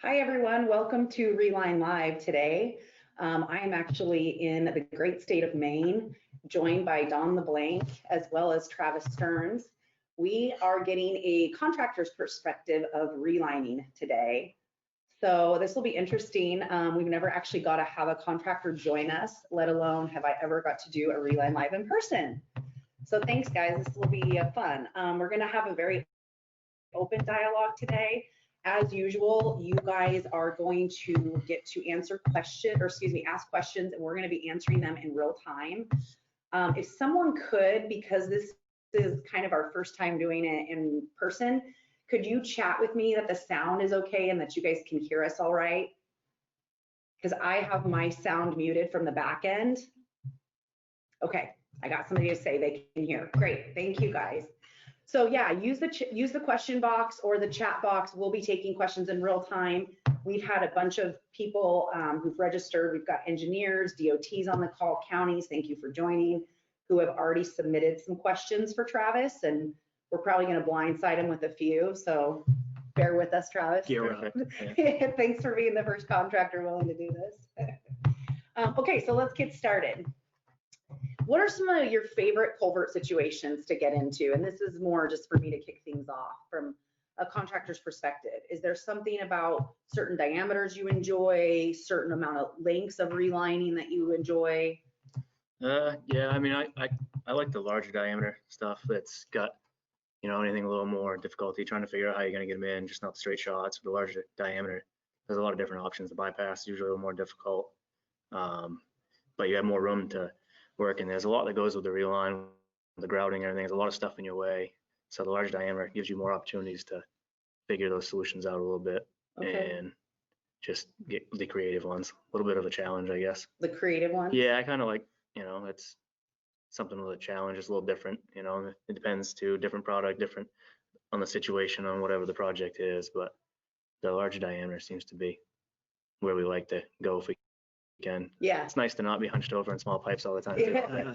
Hi, everyone. Welcome to Reline Live today. I am actually in the great state of Maine, joined by Don LeBlanc as well as Travis Stearns. We are getting a contractor's perspective of relining today. So this will be interesting. We've never actually got to have a contractor join us, let alone have I ever got to do a Reline Live in person. So thanks, guys. This will be fun. We're going to have a very open dialogue today. As usual, you guys are going to get to answer questions, or excuse me, ask questions, and we're going to be answering them in real time. If someone could, because this is kind of our first time doing it in person, could you chat with me that the sound is okay and that you guys can hear us all right? Because I have my sound muted from the back end. Okay, I got somebody to say they can hear. Great, thank you guys. So yeah, use the question box or the chat box. We'll be taking questions in real time. We've had a bunch of people who've registered. We've got engineers, DOTs on the call, counties, thank you for joining, who have already submitted some questions for Travis, and we're probably going to blindside him with a few, so bear with us, Travis. Yeah. Thanks for being the first contractor willing to do this. Okay, so let's get started. What are some of your favorite culvert situations to get into? And this is more just for me to kick things off from a contractor's perspective. Is there something about certain diameters you enjoy, certain amount of lengths of relining that you enjoy? Yeah, I mean, I like the larger diameter stuff that's got, anything a little more difficulty trying to figure out how you're going to get them in, just not straight shots. With the larger diameter, there's a lot of different options. The bypass is usually a little more difficult, but you have more room to work, and there's a lot that goes with the reline, the grouting, everything. There's a lot of stuff in your way. So the larger diameter gives you more opportunities to figure those solutions out a little bit, and just get the creative ones. A little bit of a challenge, I guess. The creative ones? Yeah, I kind of like, it's something with a challenge. It's a little different, it depends too, different product, different on the situation, on whatever the project is, but the larger diameter seems to be where we like to go if we can. Yeah. It's nice to not be hunched over in small pipes all the time. Yeah.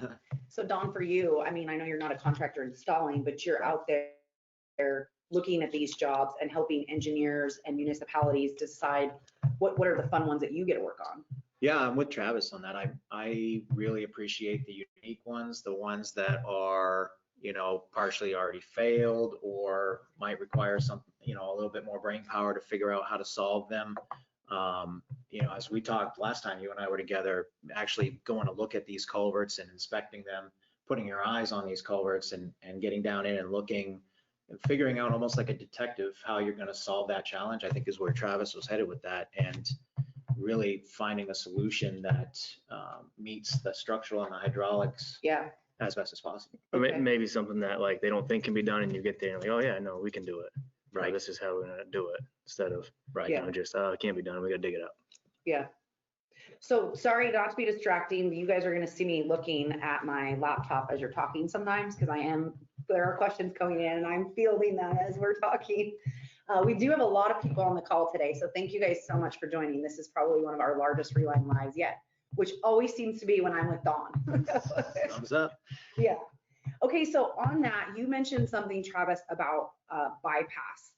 So Don, for you, I mean, I know you're not a contractor installing, but you're out there looking at these jobs and helping engineers and municipalities decide what are the fun ones that you get to work on. Yeah, I'm with Travis on that. I really appreciate the unique ones, the ones that are, partially already failed or might require some, a little bit more brain power to figure out how to solve them. As we talked last time, you and I were together, actually going to look at these culverts and inspecting them, putting your eyes on these culverts and getting down in and looking and figuring out almost like a detective how you're going to solve that challenge, I think is where Travis was headed with that, and really finding a solution that meets the structural and the hydraulics as best as possible. Maybe something that like they don't think can be done, and you get there and like, oh yeah, no, we can do it. Right. This is how we're gonna do it, instead of just it can't be done. We gotta dig it up. Yeah. So sorry not to be distracting. You guys are gonna see me looking at my laptop as you're talking sometimes, because there are questions coming in and I'm fielding them as we're talking. We do have a lot of people on the call today, so thank you guys so much for joining. This is probably one of our largest Reline lives yet, which always seems to be when I'm with Don. Thumbs up. Yeah. Okay, so on that, you mentioned something, Travis, about bypass.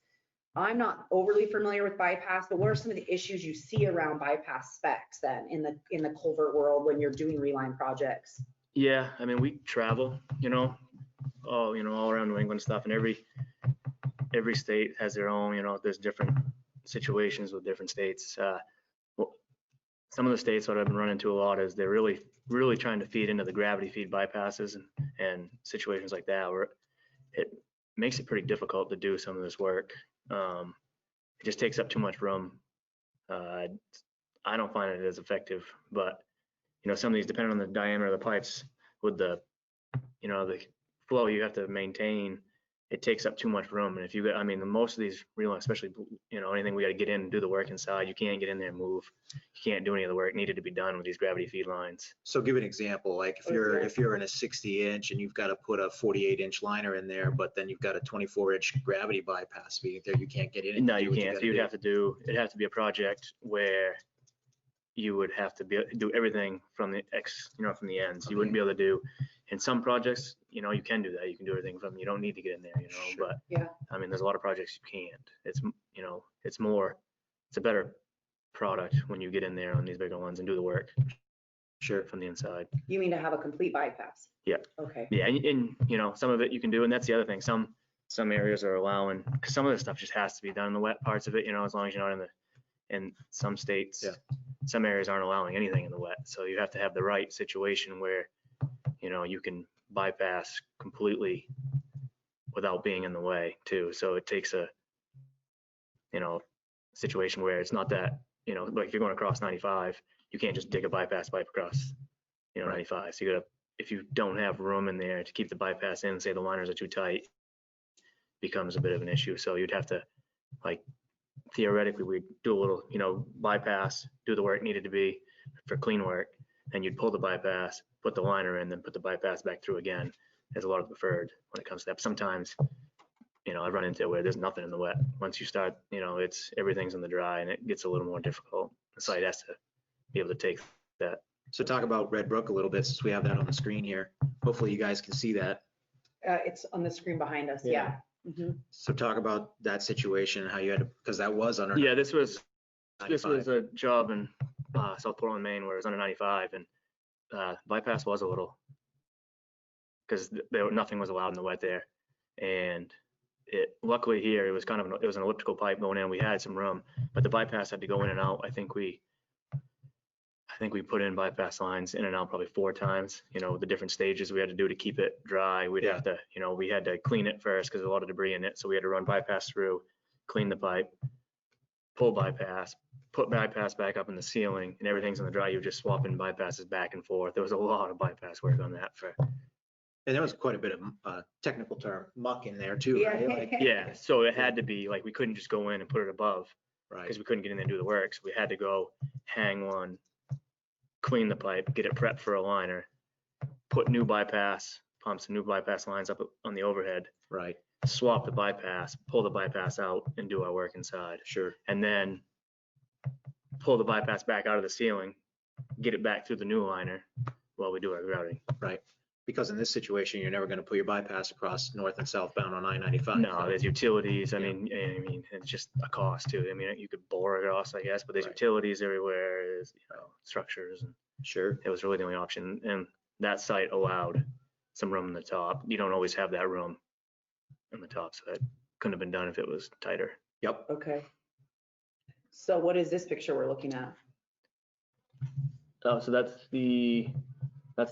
I'm not overly familiar with bypass, but what are some of the issues you see around bypass specs then in the culvert world when you're doing reline projects? Yeah, I mean, we travel, all around New England stuff, and every state has their own, there's different situations with different states. Some of the states, what I've been running into a lot is they're really trying to feed into the gravity feed bypasses and situations like that, where it makes it pretty difficult to do some of this work. It just takes up too much room. I don't find it as effective, but some of these, depending on the diameter of the pipes, with the flow you have to maintain, it takes up too much room. And if you most of these reline, especially anything we got to get in and do the work inside, you can't get in there and move. You can't do any of the work needed to be done with these gravity feed lines. So give an example, like if you're in a 60-inch and you've got to put a 48-inch liner in there, but then you've got a 24-inch gravity bypass being there, you can't get in. No, you can't. So it'd have to be a project where you would have to do everything from the from the ends. You wouldn't be able to do. In some projects, you can do that. You can do everything from. You don't need to get in there, Sure. But I mean, there's a lot of projects you can't. It's more it's a better product when you get in there on these bigger ones and do the work. Sure, from the inside. You mean to have a complete bypass? Yeah. Okay. Yeah, and you know, some of it you can do, and that's the other thing. Some areas are allowing, because some of this stuff just has to be done in the wet parts of it, you know, as long as you're not in some states, some areas aren't allowing anything in the wet. So you have to have the right situation where, you know, you can bypass completely without being in the way too. So it takes a, you know, situation where it's not that, you know, like if you're going across 95, you can't just dig a bypass pipe across, you know, 95. So you gotta, if you don't have room in there to keep the bypass in, say the liners are too tight, becomes a bit of an issue. So you'd have to, like, theoretically, we'd do a little, you know, bypass, do the work needed to be for clean work, and you'd pull the bypass, put the liner in, then put the bypass back through again. There's a lot of preferred when it comes to that. Sometimes, you know, I run into it where there's nothing in the wet. Once you start, you know, everything's in the dry, and it gets a little more difficult. The site has to be able to take that. So talk about Red Brook a little bit, since we have that on the screen here. Hopefully you guys can see that. It's on the screen behind us. Yeah. Mm-hmm. So talk about that situation, how you had to, because that was under. Yeah, this was 95. a job in South Portland, Maine, where it was under 95, and bypass was a little, because nothing was allowed in the wet there, and luckily here it was kind of it was an elliptical pipe going in. We had some room, but the bypass had to go in and out. I think we put in bypass lines in and out probably 4 times. You know, the different stages we had to do to keep it dry. We'd have to, you know, we had to clean it first because there's a lot of debris in it. So we had to run bypass through, clean the pipe, pull bypass, put bypass back up in the ceiling, and everything's in the dry. You're just swapping bypasses back and forth. There was a lot of bypass work on that for. And there was quite a bit of technical term muck in there too, Yeah. right? Like, Yeah, so it had to be like, we couldn't just go in and put it above, right. because we couldn't get in there and do the work. So we had to go hang one, clean the pipe, get it prepped for a liner, put new bypass pumps and new bypass lines up on the overhead, Right. swap the bypass, pull the bypass out, and do our work inside. Sure. And then pull the bypass back out of the ceiling, get it back through the new liner while we do our grouting. Right. Because in this situation, you're never going to put your bypass across north and southbound on I-95. No, there's utilities. I mean, it's just a cost too. I mean, you could bore it across, I guess, but there's utilities everywhere. There's, you know, structures, and Sure. it was really the only option. And that site allowed some room in the top. You don't always have that room in the top, so that couldn't have been done if it was tighter. Yep. Okay. So what is this picture we're looking at? So that's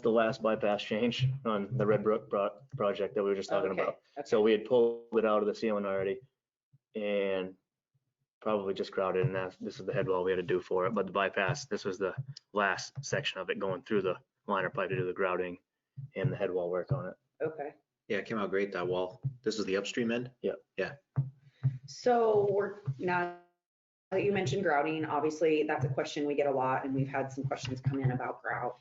the last bypass change on the Red Brook project that we were just talking Okay, about. okay. So we had pulled it out of the ceiling already and probably just grouted, and this is the head wall we had to do for it. But the bypass, this was the last section of it, going through the liner pipe to do the grouting and the head wall work on it. Okay. Yeah, it came out great, that wall. This is the upstream end? Yeah. Yeah. So now that you mentioned grouting, obviously that's a question we get a lot, and we've had some questions come in about grout.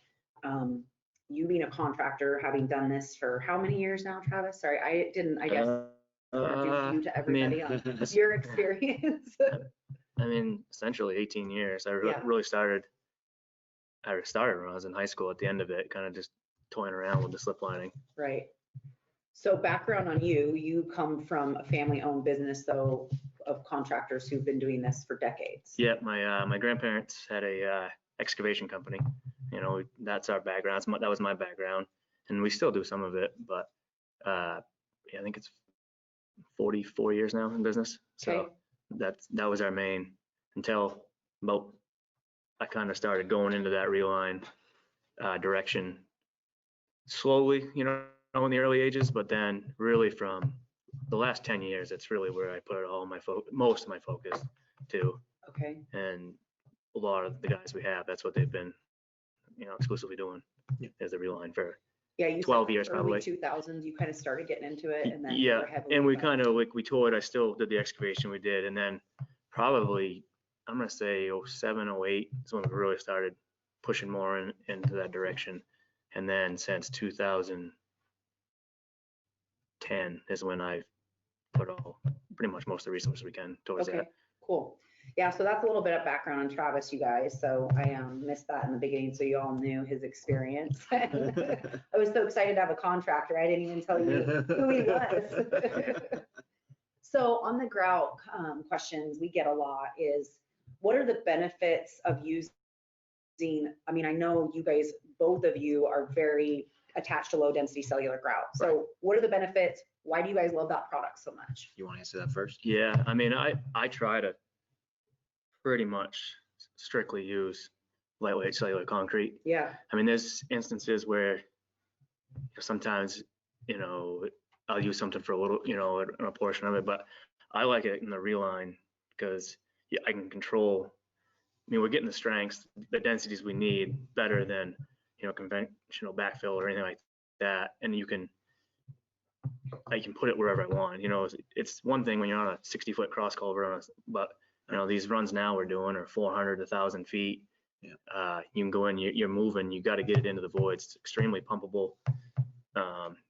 You being a contractor, having done this for how many years now, Travis? Sorry, I guess introduce you to everybody on your experience. I mean, essentially 18 years. I Yeah. really started when I was in high school. At the end of it, kind of just toying around with the sliplining. Right. So background on you, you come from a family-owned business, though, of contractors who've been doing this for decades. Yeah, my grandparents had a excavation company. You know, that's our background. That was my background, and we still do some of it. But yeah, I think it's 44 years now in business. So Okay. that was our main until about I kind of started going into that Reline direction slowly, you know, in the early ages. But then really from the last 10 years, it's really where I put all my most of my focus to. Okay. And a lot of the guys we have, that's what they've been, you know, exclusively doing as the Reline for Yeah, you 12 said years early probably. 2000s, you kind of started getting into it, and then you Yeah, were heavily and we involved. kind of like we toured. I still did the excavation we did, and then probably I'm gonna say 07, 08 is when we really started pushing more into that direction. And then since 2010 is when I've put pretty much most of the resources we can towards Okay, that. cool. Yeah, so that's a little bit of background on Travis, you guys. So I missed that in the beginning, so you all knew his experience. I was so excited to have a contractor. I didn't even tell you who he was. So on the grout questions we get a lot is, what are the benefits of using, I mean, I know you guys, both of you are very attached to low density cellular grout. So what are the benefits? Why do you guys love that product so much? You want to answer that first? Yeah, I mean, I try to pretty much strictly use lightweight cellular concrete. Yeah. I mean, there's instances where sometimes, I'll use something for a little, in a portion of it, but I like it in the Reline because I can control. I mean, we're getting the strengths, the densities we need better than, conventional backfill or anything like that. And I can put it wherever I want. It's one thing when you're on a 60-foot cross culvert, but these runs now we're doing are 400 to 1,000 feet. Yeah. You can go in, you're moving, you got to get it into the voids. It's extremely pumpable.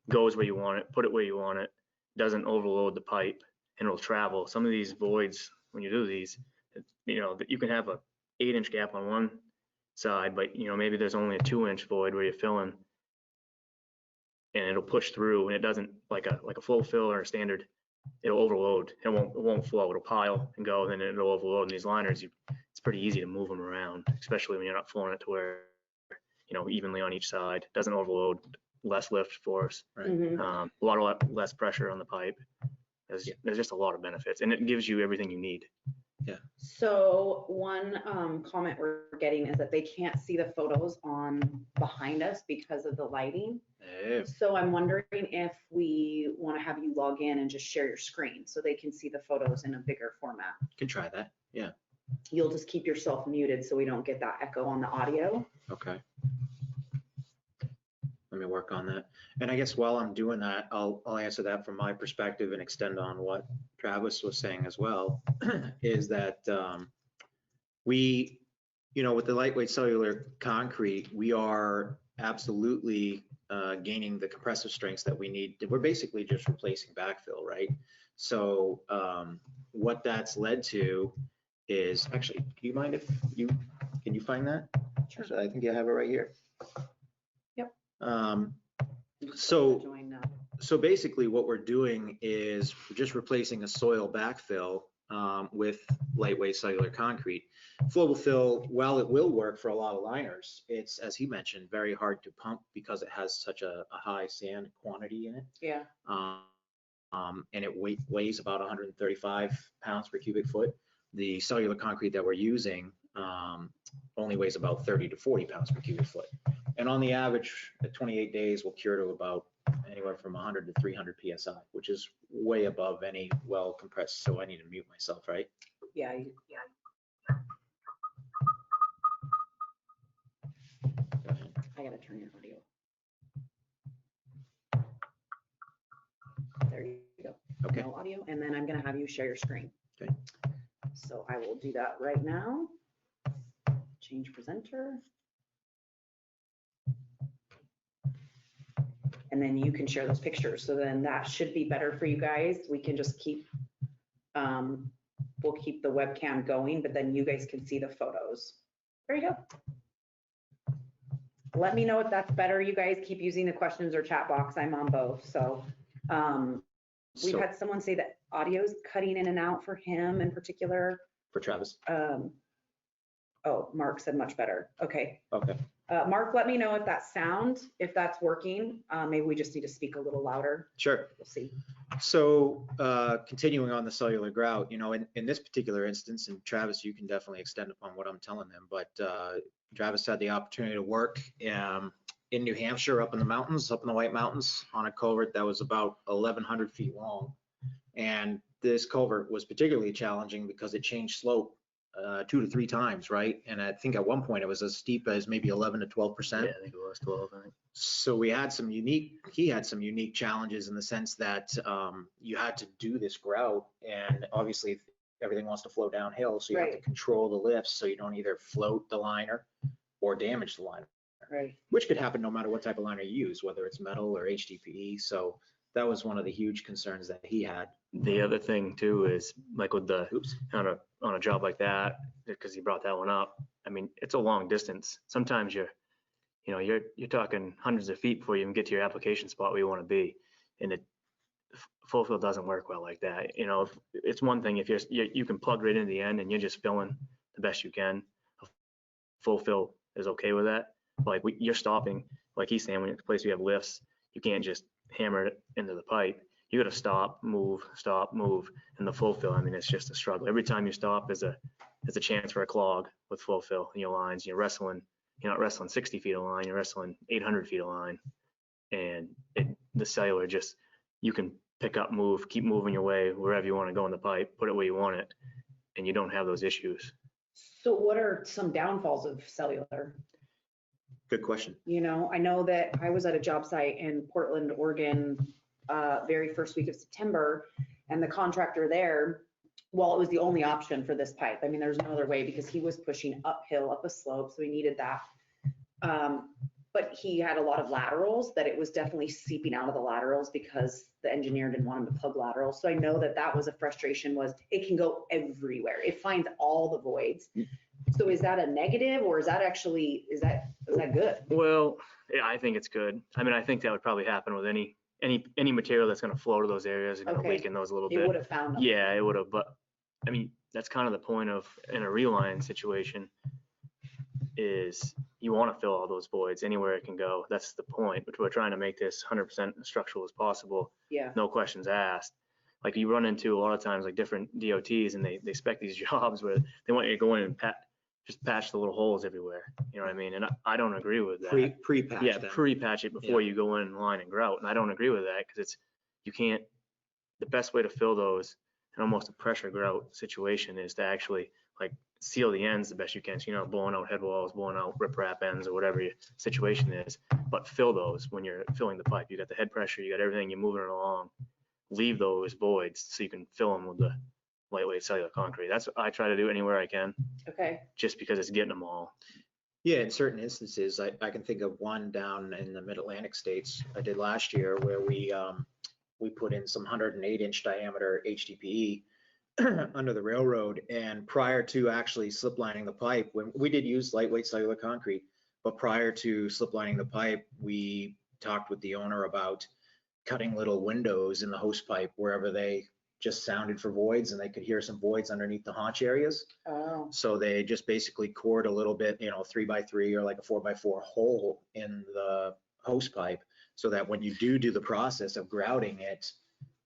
Goes where you want it, put it where you want it, doesn't overload the pipe, and it'll travel. Some of these voids, when you do these, you can have a 8-inch gap on one side, but maybe there's only a 2-inch void where you're filling, and it'll push through, and it doesn't like a full fill or a standard. It'll overload. It won't flow. It'll pile and go, then it'll overload. And these liners, it's pretty easy to move them around, especially when you're not flowing it to where evenly on each side. Doesn't overload. Less lift force. Right. Mhm. A lot less pressure on the pipe. There's just a lot of benefits, and it gives you everything you need. So one comment we're getting is that they can't see the photos on behind us because of the lighting. Yeah. So I'm wondering if we want to have you log in and just share your screen so they can see the photos in a bigger format. Can try that. Yeah. You'll just keep yourself muted so we don't get that echo on the audio. Okay. Let me work on that. And I guess while I'm doing that, I'll answer that from my perspective and extend on what Travis was saying as well, is that we, with the lightweight cellular concrete, we are absolutely gaining the compressive strengths that we need. We're basically just replacing backfill, right? So what that's led to is, actually, do you mind if can you find that? Sure. Actually, I think you have it right here. Yep. So basically what we're doing is we're just replacing a soil backfill with lightweight cellular concrete. Flowable fill, while it will work for a lot of liners, it's, as he mentioned, very hard to pump because it has such a high sand quantity in it. Yeah. And it weighs about 135 pounds per cubic foot. The cellular concrete that we're using only weighs about 30 to 40 pounds per cubic foot. And on the average, at 28 days, we'll cure to about anywhere from 100 to 300 PSI, which is way above any well compressed. So I need to mute myself, right? Yeah. I gotta turn your audio. There you go. Okay. No audio, and then I'm gonna have you share your screen. Okay. So I will do that right now. Change presenter. And then you can share those pictures. So then that should be better for you guys. We can just keep, we'll keep the webcam going, but then you guys can see the photos. There you go. Let me know if that's better. You guys keep using the questions or chat box. I'm on both. So we've had someone say that audio's cutting in and out for him in particular. For Travis. Oh, Mark said much better. Okay. Okay. Mark, let me know if that's working. Maybe we just need to speak a little louder. Sure. We'll see. So continuing on the cellular grout, in this particular instance, and Travis, you can definitely extend upon what I'm telling them, but Travis had the opportunity to work in New Hampshire, up in the mountains, up in the White Mountains, on a culvert that was about 1,100 feet long. And this culvert was particularly challenging because it changed slope 2 to 3 times, right? And I think at one point it was as steep as maybe 11 to 12%. Yeah, I think it was 12. I think. So he had some unique challenges in the sense that you had to do this grout, and obviously everything wants to flow downhill, so you have to control the lifts so you don't either float the liner or damage the liner. Right. Which could happen no matter what type of liner you use, whether it's metal or HDPE. So that was one of the huge concerns that he had. The other thing too is like with the on a job like that, because you brought that one up. I mean, it's a long distance. Sometimes you're talking hundreds of feet before you even get to your application spot where you want to be, and full fill doesn't work well like that. It's one thing if you can plug right into the end and you're just filling the best you can. Full fill is okay with that. Like you're stopping, like he's saying, when it's a place you have lifts, you can't just hammer it into the pipe. You got to stop, move, and the full fill. I mean, it's just a struggle. Every time you stop is a chance for a clog with full fill in your lines. You're not wrestling 60 feet of line, you're wrestling 800 feet of line. And the cellular just, you can pick up, move, keep moving your way wherever you want to go in the pipe, put it where you want it, and you don't have those issues. So what are some downfalls of cellular? Good question. You know, I know that I was at a job site in Portland, Oregon, very first week of September, and the contractor there, well, it was the only option for this pipe. I mean, there's no other way because he was pushing uphill, up a slope, so he needed that. But he had a lot of laterals that it was definitely seeping out of the laterals because the engineer didn't want him to plug laterals. So I know that that was a frustration, was it can go everywhere. It finds all the voids. So is that a negative, or is that actually, is that good? Well, yeah, I think it's good. I mean, I think that would probably happen with any material that's going to flow to those areas and going to leak in those a little bit. It would have found them. Yeah, it would have. But I mean, that's kind of the point of, in a reline situation, is you want to fill all those voids anywhere it can go. That's the point. But we're trying to make this 100% structural as possible. Yeah. No questions asked. Like you run into a lot of times like different DOTs, and they spec these jobs where they want you to go in and just patch the little holes everywhere. You know what I mean? And I don't agree with that. Pre-patch Yeah, them. pre-patch it before you go in line and grout. And I don't agree with that because the best way to fill those in almost a pressure grout situation is to actually like seal the ends the best you can. So you're not blowing out head walls, blowing out riprap ends, or whatever your situation is, but fill those when you're filling the pipe. You got the head pressure, you got everything, you're moving it along. Leave those voids so you can fill them with the lightweight cellular concrete. That's what I try to do anywhere I can. Okay. Just because it's getting them all. Yeah, in certain instances, I can think of one down in the mid-Atlantic states I did last year where we put in some 108-inch diameter HDPE under the railroad, and prior to actually slip lining the pipe, when we did use lightweight cellular concrete, but prior to slip lining the pipe, we talked with the owner about cutting little windows in the hose pipe wherever they just sounded for voids, and they could hear some voids underneath the haunch areas. Oh. So they just basically cored a little bit, 3x3 or like a 4x4 hole in the hose pipe, so that when you do the process of grouting it,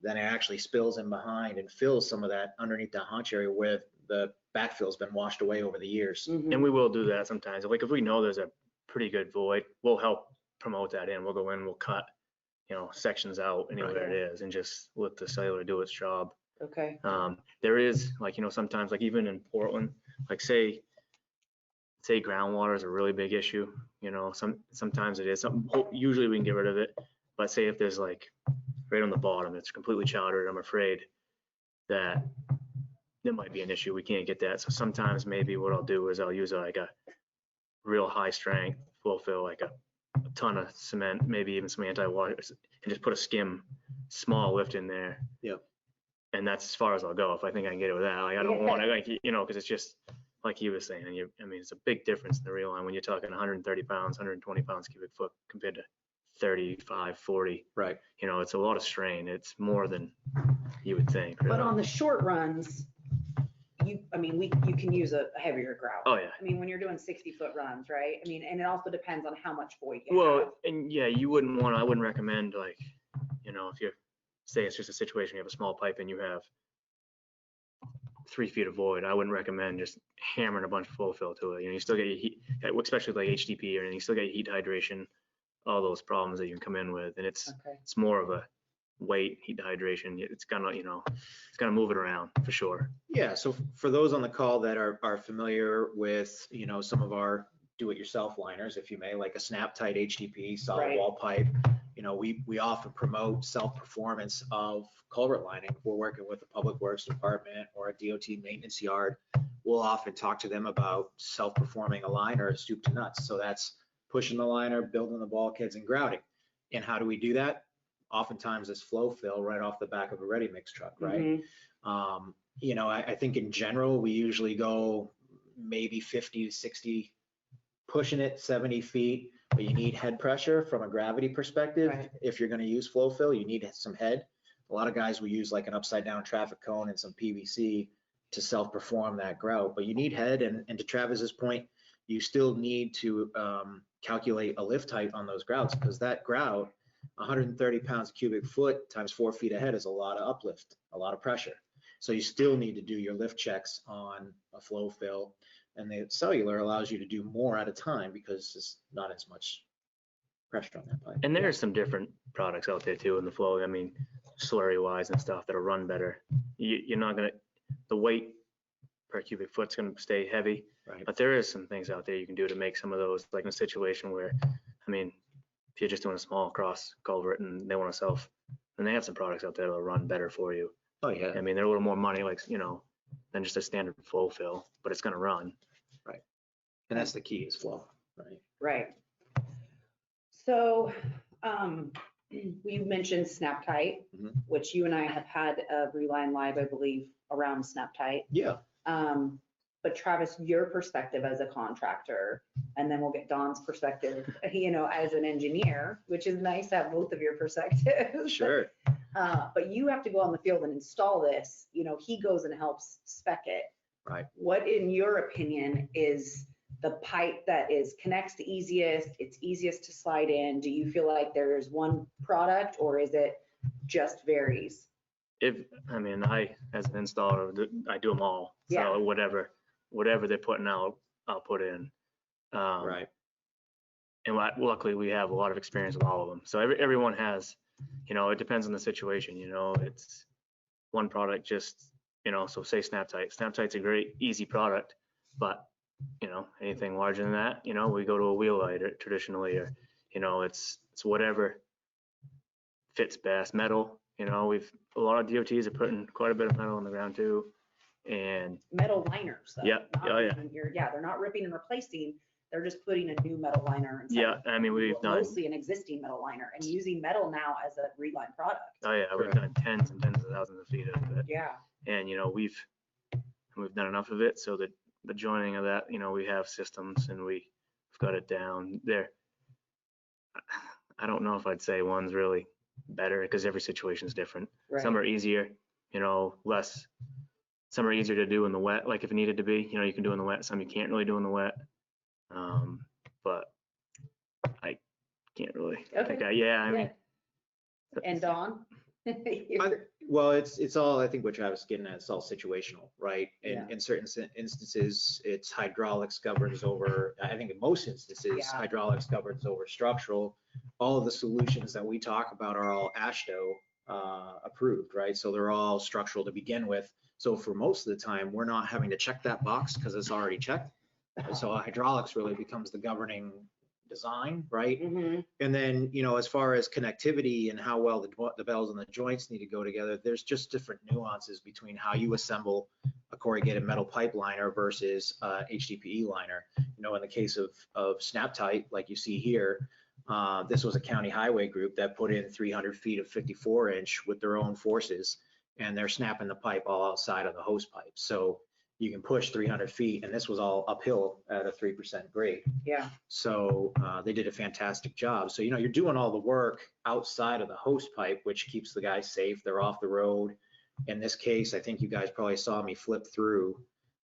then it actually spills in behind and fills some of that underneath the haunch area where the backfill's been washed away over the years. Mhm. And we will do that sometimes. Like if we know there's a pretty good void, we'll help promote that in. We'll go in, we'll cut, sections out anywhere it is, and just let the cellular do its job. Okay. There is like, sometimes like even in Portland, like say groundwater is a really big issue, sometimes it is. Usually we can get rid of it, but say if there's like right on the bottom, it's completely chowdered, I'm afraid that there might be an issue. We can't get that. So sometimes maybe what I'll do is I'll use like a real high strength full fill, like a ton of cement, maybe even some anti-water, and just put a skim small lift in there. Yep. And that's as far as I'll go if I think I can get it with that. Like I don't want to, because it's just like he was saying, it's a big difference in the Reline when you're talking 130 pounds, 120 pounds cubic foot compared to 35, 40. Right. It's a lot of strain. It's more than you would think. But really. on the short runs, you can use a heavier grout. Oh yeah. I mean, when you're doing 60-foot runs, right? I mean, and it also depends on how much void you Well, have. and yeah, I wouldn't recommend like, if you say it's just a situation, you have a small pipe and you have 3 feet of void, I wouldn't recommend just hammering a bunch of full fill to it. You still get your heat, especially like HDP, or anything, you still get your heat hydration, all those problems that you can come in with, and it's more of a weight, heat hydration. It's gonna move it around for sure. Yeah, so for those on the call that are familiar with, some of our do-it-yourself liners, if you may, like a snap tight HDP solid wall pipe, we often promote self-performance of culvert lining. If we're working with a public works department or a DOT maintenance yard, we'll often talk to them about self-performing a liner soup to nuts. So that's pushing the liner, building the bulkheads, and grouting. And how do we do that? Oftentimes it's flow fill right off the back of a ready mix truck, right? Mm-hmm. I think in general, we usually go maybe 50 to 60, pushing it 70 feet, but you need head pressure from a gravity perspective. Right. If you're going to use flow fill, you need some head. A lot of guys will use like an upside down traffic cone and some PVC to self-perform that grout, but you need head, and to Travis's point, you still need to calculate a lift height on those grouts, because that grout, 130 pounds cubic foot times 4 feet ahead is a lot of uplift, a lot of pressure. So you still need to do your lift checks on a flow fill, and the cellular allows you to do more at a time because it's not as much pressure on that pipe. And there are some different products out there too in the flow. I mean, slurry wise and stuff that'll run better. You're not gonna, the weight per cubic foot's gonna stay heavy, Right. but there is some things out there you can do to make some of those, like in a situation where, I mean, if you're just doing a small cross culvert and they want to self, then they have some products out there that'll run better for you. Oh, yeah. I mean, they're a little more money, like, you know, than just a standard flow fill, but it's gonna run. Right. And that's the key, is flow, right? Right. So we mentioned snap tight, Mhm. which you and I have had a Reline Live, I believe, around snap tight. Yeah. But Travis, your perspective as a contractor, and then we'll get Don's perspective, you know, as an engineer, which is nice to have both of your perspectives. Sure. But you have to go on the field and install this. You know, he goes and helps spec it. Right. What, in your opinion, is the pipe that connects the easiest, it's easiest to slide in? Do you feel like there's one product, or is it just varies? I mean, I, as an installer, I do them all. Yeah. So whatever they're putting out, I'll put in. Right. And luckily we have a lot of experience with all of them. So everyone has, you know, it depends on the situation, you know, it's one product just, you know, so say Snap Tight. Snap Tight's a great, easy product, but, you know, anything larger than that, you know, we go to a wheel light traditionally, or, you know, it's whatever fits best. Metal, you know, a lot of DOTs are putting quite a bit of metal on the ground too. And Metal liners, though. Yeah. Not Oh, yeah. even they're not ripping and replacing. They're just putting a new metal liner inside. yeah, I mean, we've done, Mostly an existing metal liner and using metal now as a Reline product. oh yeah, we've done tens and tens of thousands of feet of it. Yeah. And, you know, we've done enough of it so that the joining of that, you know, we have systems and we've got it down there. I don't know if I'd say one's really better, because every situation is different. Right. Some are easier, you know, some are easier to do in the wet, like if it needed to be, you know, you can do in the wet. Some you can't really do in the wet. But I can't really think. I mean, And Don? Well, it's all, I think what Travis is getting at, it's all situational, right? Yeah. In certain instances, it's hydraulics governs over, I think in most instances, Yeah. hydraulics governs over structural. All of the solutions that we talk about are all AASHTO approved, right? So they're all structural to begin with. So for most of the time, we're not having to check that box because it's already checked. So hydraulics really becomes the governing design, right? Mm-hmm. And then, you know, as far as connectivity and how well the bells and the joints need to go together, there's just different nuances between how you assemble a corrugated metal pipe liner versus HDPE liner. You know, in the case of Snap Tight, like you see here, this was a county highway group that put in 300 feet of 54-inch with their own forces, and they're snapping the pipe all outside of the hose pipe. So you can push 300 feet, and this was all uphill at a 3% grade. Yeah. So they did a fantastic job. So, you know, you're doing all the work outside of the hose pipe, which keeps the guys safe. They're off the road. In this case, I think you guys probably saw me flip through,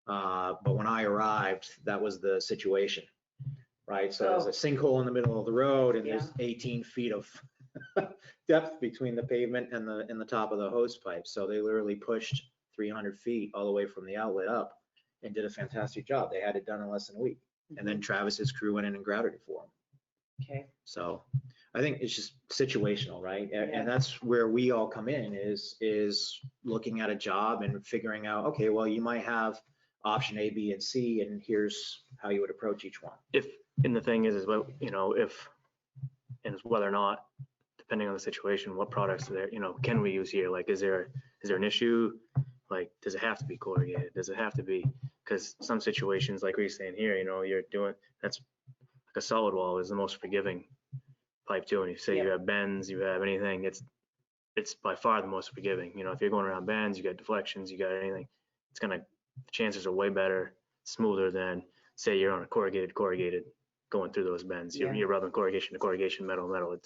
but when I arrived, that was the situation, right? So there's a sinkhole in the middle of the road, and there's 18 feet of depth between the pavement and the top of the hose pipe. So they literally pushed 300 feet all the way from the outlet up and did a fantastic job. They had it done in less than a week. And then Travis's crew went in and grouted it for them. Okay. So I think it's just situational, right? Yeah. And that's where we all come in, is looking at a job and figuring out, okay, well, you might have option A, B, and C, and here's how you would approach each one. And the thing is well, you know, and whether or not, depending on the situation, what products are there, you know, can we use here? Like, is there an issue? Like, does it have to be corrugated? Does it have to be? Because some situations, like we're saying here, you know, that's like a solid wall is the most forgiving pipe too. And you say you have bends, you have anything, it's by far the most forgiving. You know, if you're going around bends, you got deflections, you got anything, the chances are way better, smoother than say you're on a corrugated going through those bends. You're rubbing corrugation to corrugation, metal.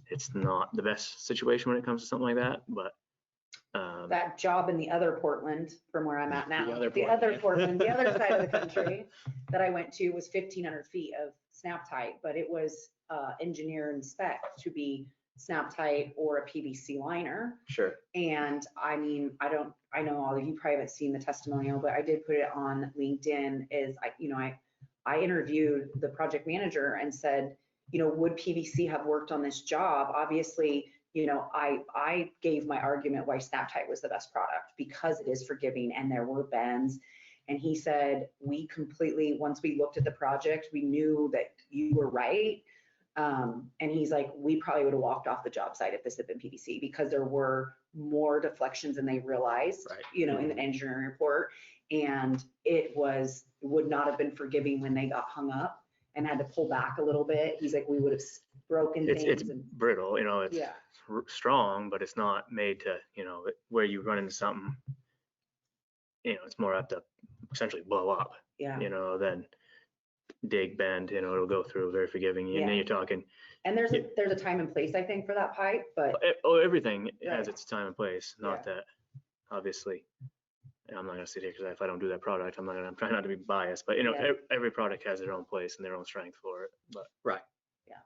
It's not the best situation when it comes to something like that, but That job in the other Portland from where I'm at now, other the Portland, other yeah. Portland, the other side of the country that I went to was 1,500 feet of snap tight, but it was engineer and spec to be snap tight or a PVC liner. Sure. And I mean, I know all of you probably haven't seen the testimonial, but I did put it on LinkedIn. I interviewed the project manager and said, would PVC have worked on this job? Obviously, I gave my argument why snap tight was the best product because it is forgiving and there were bends. And he said, once we looked at the project, we knew that you were right. And he's like, we probably would have walked off the job site if this had been PVC because there were more deflections than they realized, Right. In the engineering report. And it would not have been forgiving when they got hung up and had to pull back a little bit. He's like, we would have broken things. It's brittle, it's yeah. strong, but it's not made to, where you run into something, it's more apt to essentially blow up, Yeah. than dig, bend, it'll go through, very forgiving. And then you're talking. And there's a time and place, I think, for that pipe, but. Everything has Right. its time and place. Not that, obviously, I'm not gonna sit here because if I don't do that product, I'm trying not to be biased, but every product has their own place and their own strength for it. But Right. Yeah.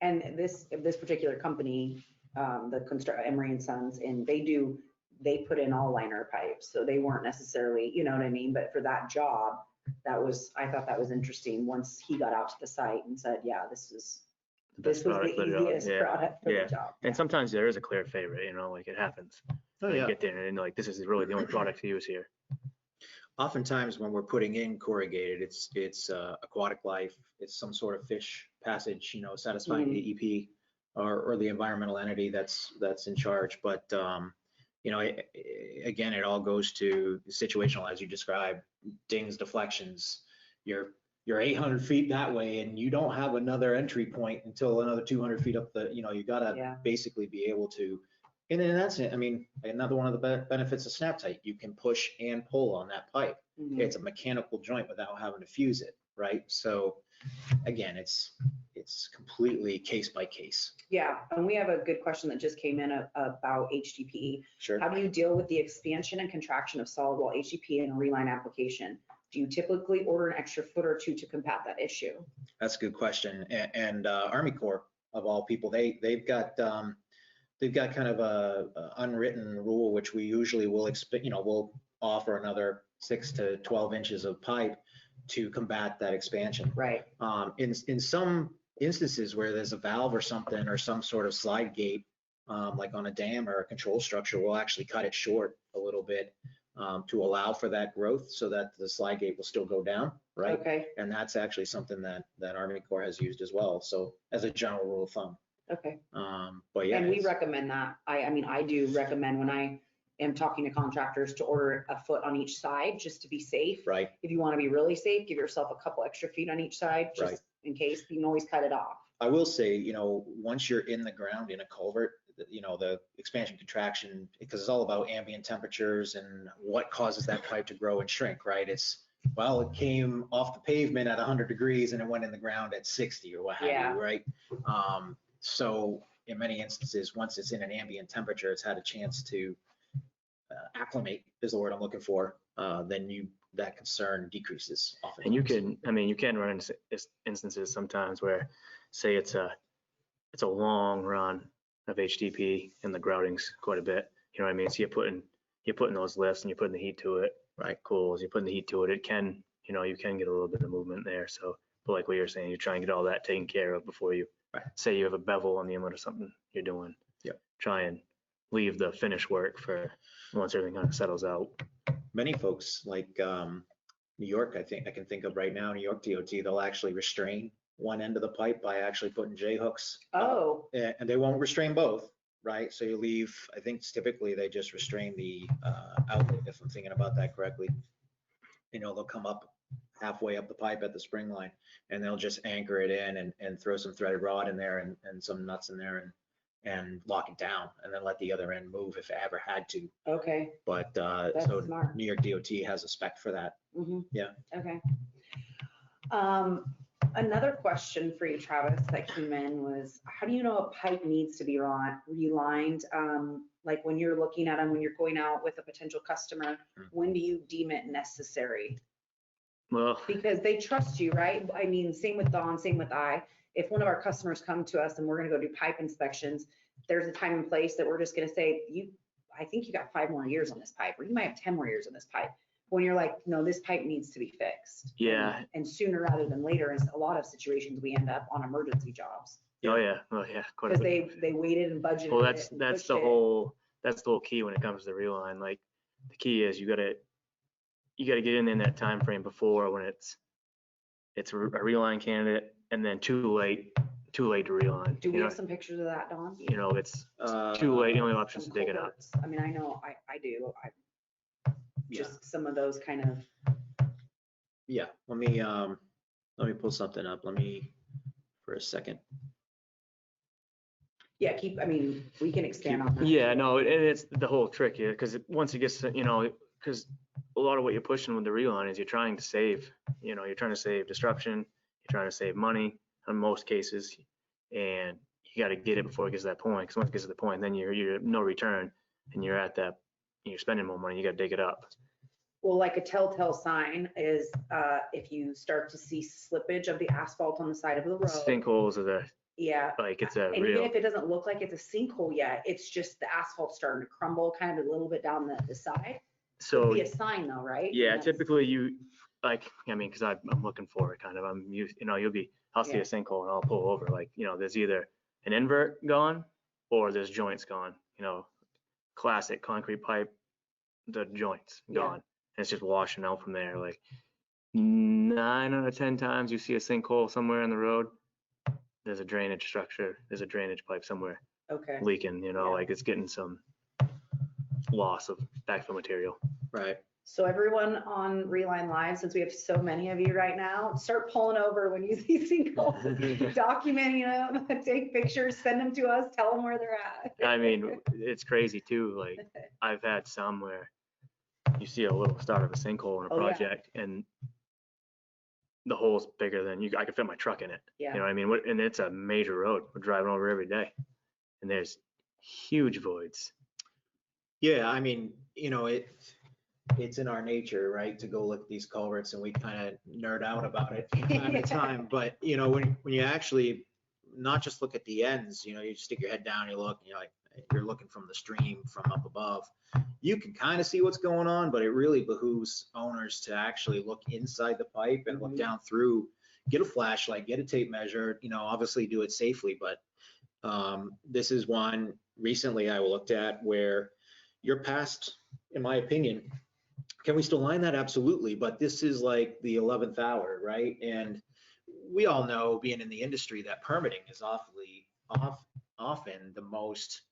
And this particular company, the Emery and Sons, and they put in all liner pipes, so they weren't necessarily, you know what I mean? But for that job, I thought that was interesting once he got out to the site and said, yeah, this was the easiest product for the job. And sometimes there is a clear favorite, like it happens. Oh, You yeah. get there and like, this is really the only product to use here. Oftentimes when we're putting in corrugated, it's aquatic life, it's some sort of fish passage, satisfying the EP or the environmental entity that's in charge. But again, it all goes to situational, as you described, dings, deflections. You're 800 feet that way, and you don't have another entry point until another 200 feet up the. You gotta basically be able to. And then that's it. I mean, another one of the benefits of snap tight, you can push and pull on that pipe. Mm-hmm. It's a mechanical joint without having to fuse it, right? So again, it's completely case by case. Yeah, and we have a good question that just came in about HDPE. Sure. How do you deal with the expansion and contraction of solid wall HDPE in a Reline application? Do you typically order an extra foot or two to combat that issue? That's a good question. And Army Corps, of all people, they've got kind of a unwritten rule, which we usually will we'll offer another 6 to 12 inches of pipe to combat that expansion. Right. In some instances where there's a valve or something or some sort of slide gate, like on a dam or a control structure, we'll actually cut it short a little bit to allow for that growth so that the slide gate will still go down, right? Okay. And that's actually something that Army Corps has used as well. So as a general rule of thumb. Okay. But yeah. And we recommend that. I do recommend when I am talking to contractors to order a foot on each side just to be safe. Right. If you want to be really safe, give yourself a couple extra feet on each side just in case. You can always cut it off. I will say, once you're in the ground in a culvert, the expansion contraction, because it's all about ambient temperatures and what causes that pipe to grow and shrink, right? It came off the pavement at 100 degrees and it went in the ground at 60 or what have you, right? So in many instances, once it's in an ambient temperature, it's had a chance to acclimate is the word I'm looking for, then that concern decreases often. And you can run into instances sometimes where, say it's a long run of HDP and the grouting's quite a bit, you know what I mean? So you're putting those lifts and you're putting the heat to it, right? Cool. As you're putting the heat to it, it can, you can get a little bit of movement there. So, but like what you're saying, you try and get all that taken care of before you, say you have a bevel on the inlet or something you're doing. Yep. Try and leave the finish work for once everything kind of settles out. Many folks like New York, I can think of right now, New York DOT, they'll actually restrain one end of the pipe by actually putting J hooks. And they won't restrain both, right? So you leave, I think typically they just restrain the outlet, if I'm thinking about that correctly. They'll come up halfway up the pipe at the spring line and they'll just anchor it in and throw some threaded rod in there and some nuts in there and lock it down and then let the other end move if it ever had to. Okay. But That's so smart. New York DOT has a spec for that. Mm-hmm. Yeah. Okay. Another question for you, Travis, that came in was, how do you know a pipe needs to be relined? Like when you're looking at them, when you're going out with a potential customer, when do you deem it necessary? Well, Because they trust you, right? I mean, same with Don, same with I. If one of our customers come to us and we're gonna go do pipe inspections, there's a time and place that we're just gonna say, I think you got 5 more years on this pipe, or you might have 10 more years on this pipe. When you're like, no, this pipe needs to be fixed. yeah. And sooner rather than later, in a lot of situations, we end up on emergency jobs. Oh, yeah. Well, yeah. Quite a Because bit. they waited and budgeted. Well, it and that's pushed the it. whole key when it comes to the reline. Like the key is you gotta get in that time frame before when it's a reline candidate, and then too late to reline. Do we have some pictures of that, Don? You know, it's too late. The only option is to Some dig it up. culverts. I mean, I know I do. Yeah. Just some of those kind of. Yeah, let me pull something up. Let me, for a second. Yeah, I mean, we can expand on that. Yeah, no, and it's the whole trick here, because once it gets, because a lot of what you're pushing with the reline is you're trying to save, you're trying to save disruption, you're trying to save money in most cases, and you got to get it before it gets to that point, because once it gets to the point, then you're no return, and you're at that, you're spending more money, you got to dig it up. Well, like a telltale sign is if you start to see slippage of the asphalt on the side of the road. Sinkholes are Yeah. like it's a And real. even if it doesn't look like it's a sinkhole yet, it's just the asphalt starting to crumble kind of a little bit down the side. So It'd be a sign though, right? yeah, typically because I'm looking for it kind of. I'm used, I'll see Yeah. a sinkhole and I'll pull over. Like, there's either an invert gone or there's joints gone. Classic concrete pipe, the joints gone. And it's just washing out from there. Like 9 out of 10 times you see a sinkhole somewhere on the road, there's a drainage structure, there's a drainage pipe somewhere Okay. leaking, like it's getting some loss of backfill material. Right. So everyone on Reline Live, since we have so many of you right now, start pulling over when you see sinkholes, documenting them, take pictures, send them to us, tell them where they're at. I mean, it's crazy too. Like I've had some where you see a little start of a sinkhole in a project and the hole's bigger than I could fit my truck in it. Yeah. You know what I mean? And it's a major road. We're driving over every day and there's huge voids. Yeah, I mean, it's in our nature, right, to go look at these culverts, and we kind of nerd out about it from time to time. But when you actually not just look at the ends, you stick your head down, you look, and you're looking from the stream from up above. You can kind of see what's going on, but it really behooves owners to actually look inside the pipe and look down through, get a flashlight, get a tape measure, obviously do it safely. But this is one recently I looked at where you're past, in my opinion, can we still line that? Absolutely. But this is like the 11th hour, right? And we all know, being in the industry, that permitting is often the most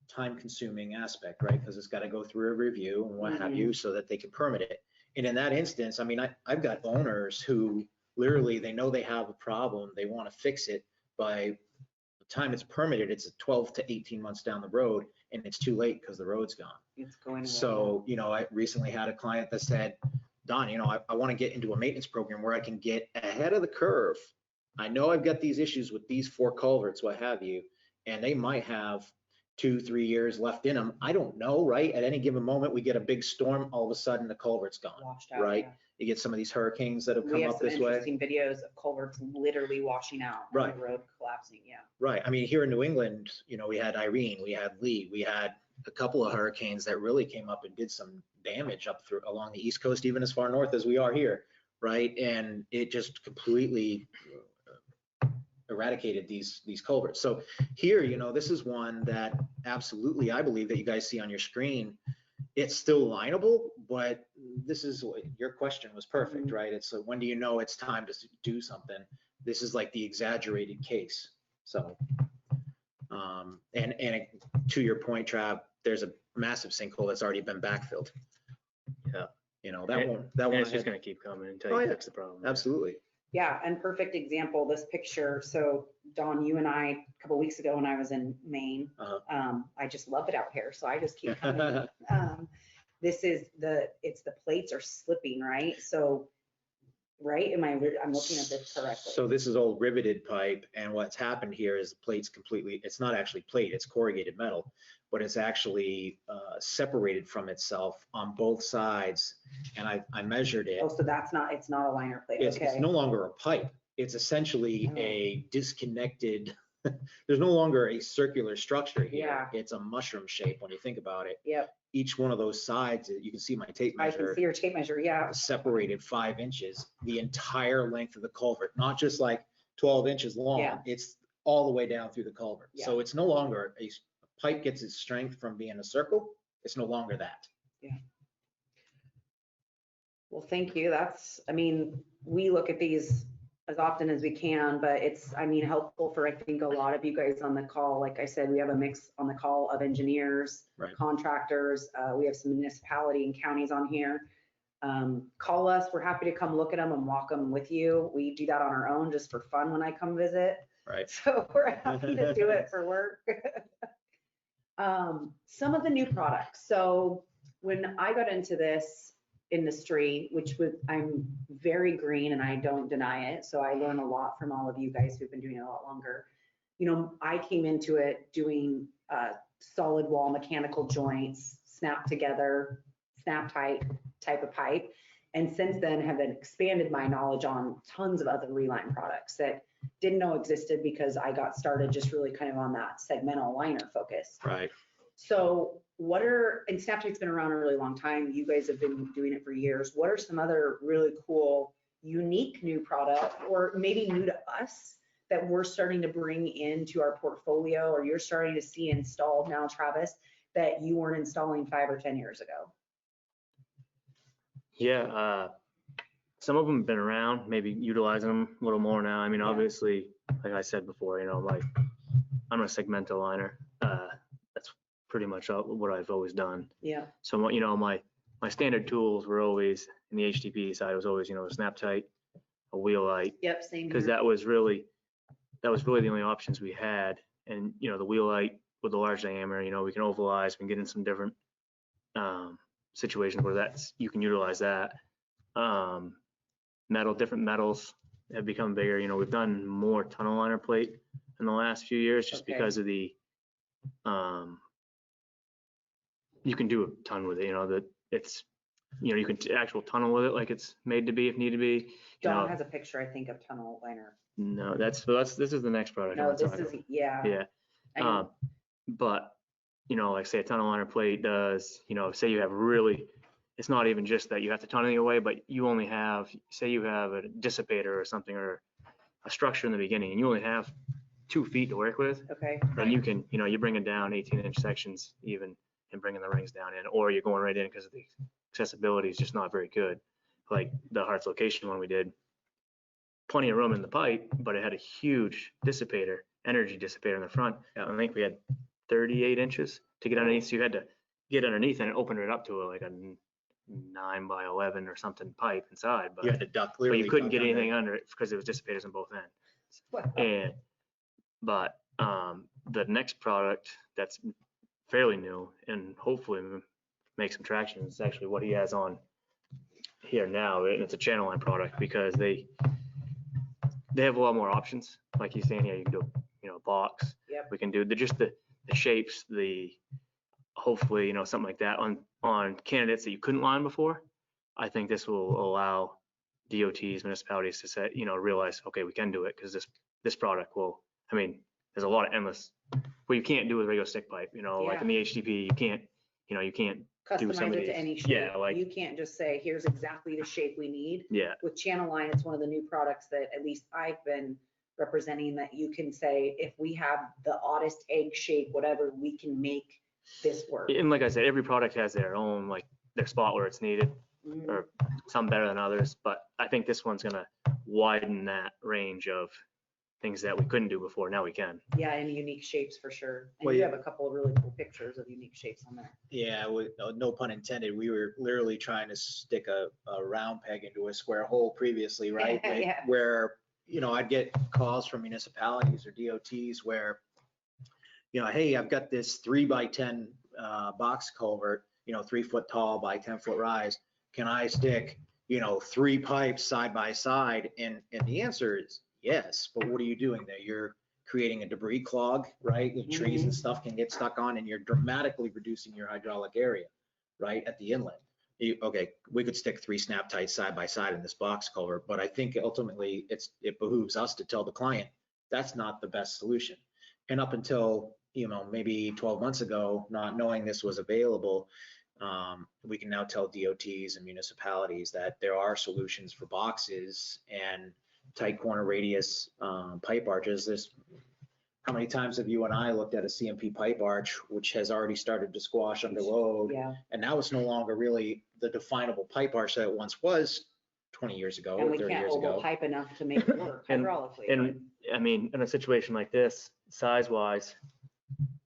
time consuming aspect, right? Because it's got to go through a review and what have you, so that they can permit it. And in that instance, I mean, I've got owners who literally, they know they have a problem, they want to fix it. By the time it's permitted, it's 12 to 18 months down the road, and it's too late because the road's gone. It's going away. So, I recently had a client that said, Don, I want to get into a maintenance program where I can get ahead of the curve. I know I've got these issues with these 4 culverts, what have you, and they might have 2-3 years left in them. I don't know, right? At any given moment, we get a big storm, all of a sudden the culvert's gone, washed out, right? Yeah. You get some of these hurricanes that have We come have up some this way. interesting videos of culverts literally washing out, Right. and the road collapsing. Yeah. Right. I mean, here in New England, we had Irene, we had Lee, we had a couple of hurricanes that really came up and did some damage up through along the East Coast, even as far north as we are here, right? And it just completely eradicated these culverts. So here, this is one that absolutely, I believe, that you guys see on your screen. It's still lineable, but this is what your question was perfect, right? It's when do you know it's time to do something? This is like the exaggerated case. So, and to your point, Trav, there's a massive sinkhole that's already been backfilled. Yeah. That one. It's just going to keep coming until you fix the problem. Absolutely. Yeah, and perfect example, this picture. So Don, you and I, a couple of weeks ago when I was in Maine, I just love it out here, so I just keep coming. This is the plates are slipping, right? So right? I'm looking at this correctly? So this is all riveted pipe, and what's happened here is the plate's completely, it's not actually plate, it's corrugated metal, but it's actually separated from itself on both sides, and I measured it. Oh, so it's not a liner plate, It's okay. no longer a pipe. It's essentially Oh. a disconnected, there's no longer a circular structure here. Yeah. It's a mushroom shape when you think about it. Yep, Each one of those sides, you can see my tape I can measure, see your tape measure, yeah. separated 5 inches, the entire length of the culvert, not just like 12 inches long. Yeah. It's all the way down through the culvert. Yeah. So it's no longer a pipe gets its strength from being a circle. It's no longer that. Well, thank you. We look at these as often as we can, but it's, helpful for, I think, a lot of you guys on the call. Like I said, we have a mix on the call of engineers, Right. contractors. We have some municipality and counties on here. Call us. We're happy to come look at them and walk them with you. We do that on our own just for fun when I come visit. Right. So we're happy to do it for work. Some of the new products. So when I got into this industry, I'm very green and I don't deny it. So I learn a lot from all of you guys who've been doing it a lot longer. I came into it doing solid wall mechanical joints, snap together, snap tight type of pipe. And since then have expanded my knowledge on tons of other Reline products that didn't know existed because I got started just really kind of on that segmental liner focus. Right. So and Snaptight's been around a really long time. You guys have been doing it for years. What are some other really cool, unique new products, or maybe new to us, that we're starting to bring into our portfolio, or you're starting to see installed now, Travis, that you weren't installing 5 or 10 years ago? Yeah, some of them have been around, maybe utilizing them a little more now. Yeah. Obviously, like I said before, I'm a segmental liner. That's pretty much what I've always done. Yeah. So, my standard tools were always, in the HTP side, was always, a snap tight, a wheel light, Yep, same because here. that was really the only options we had. And, the wheel light with the large diameter, we can ovalize, we can get in some different situations where you can utilize that. Different metals have become bigger. We've done more tunnel liner plate in the last few years just Okay. because of the, you can do a ton with it, that it's, you can actual tunnel with it like it's made to be if need to be. Don has a picture, I think, of tunnel liner. No, this is the next product. No, this is, yeah. Yeah. I know. But, like say a tunnel liner plate does, say you have it's not even just that you have to tunnel your way, but you only have, say you have a dissipator or something, or a structure in the beginning, and you only have 2 feet to work with. Okay. And you can, you bring it down 18-inch sections even, and bringing the rings down in, or you're going right in because the accessibility is just not very good. Like the Hearts location one we did, plenty of room in the pipe, but it had a huge energy dissipator in the front. I think we had 38 inches to get underneath, so you had to get underneath and open it up to like a 9 by 11 or something pipe inside, but You had to duck, but literally. you couldn't duck get under anything it. under it because it was dissipators on both ends. Wow. But the next product that's fairly new and hopefully make some traction is actually what he has on here now, and it's a channel line product because they have a lot more options. Like he's saying here, you can do a box. Yep. We can do the shapes, hopefully something like that on candidates that you couldn't line before. I think this will allow DOTs, municipalities to say, realize, okay, we can do it because this product will, there's a lot of endless, what you can't do with regular stick pipe, like in the HTP, you can't do some Customize of it these. to any shape. Yeah, like, You can't just say, here's exactly the shape we need. yeah, With channel line, it's one of the new products that at least I've been representing, that you can say, if we have the oddest egg shape, whatever, we can make this work. and like I said, every product has their own, like their spot where it's needed, Mhm. or some better than others, but I think this one's gonna widen that range of things that we couldn't do before, now we can. Yeah, and unique shapes for sure. And Well, you yeah. have a couple of really cool pictures of unique shapes on there. Yeah, no pun intended. We were literally trying to stick a round peg into a square hole previously, right? Yeah. Where, I'd get calls from municipalities or DOTs where, hey, I've got this 3 by 10 box culvert, 3 foot tall by 10 foot rise. Can I stick, 3 pipes side by side? And the answer is yes, but what are you doing there? You're creating a debris clog, right? The trees and stuff can get stuck on, and you're dramatically reducing your hydraulic area, right, at the inlet. Okay, we could stick 3 snap tights side by side in this box culvert, but I think ultimately it behooves us to tell the client that's not the best solution. And up until, maybe 12 months ago, not knowing this was available, we can now tell DOTs and municipalities that there are solutions for boxes and tight corner radius pipe arches. How many times have you and I looked at a CMP pipe arch, which has already started to squash under load? Yeah. And now it's no longer really the definable pipe arch that it once was 20 years ago And or we 30 can't years ago. pipe enough to make it work hydraulically. And I mean, in a situation like this, size-wise,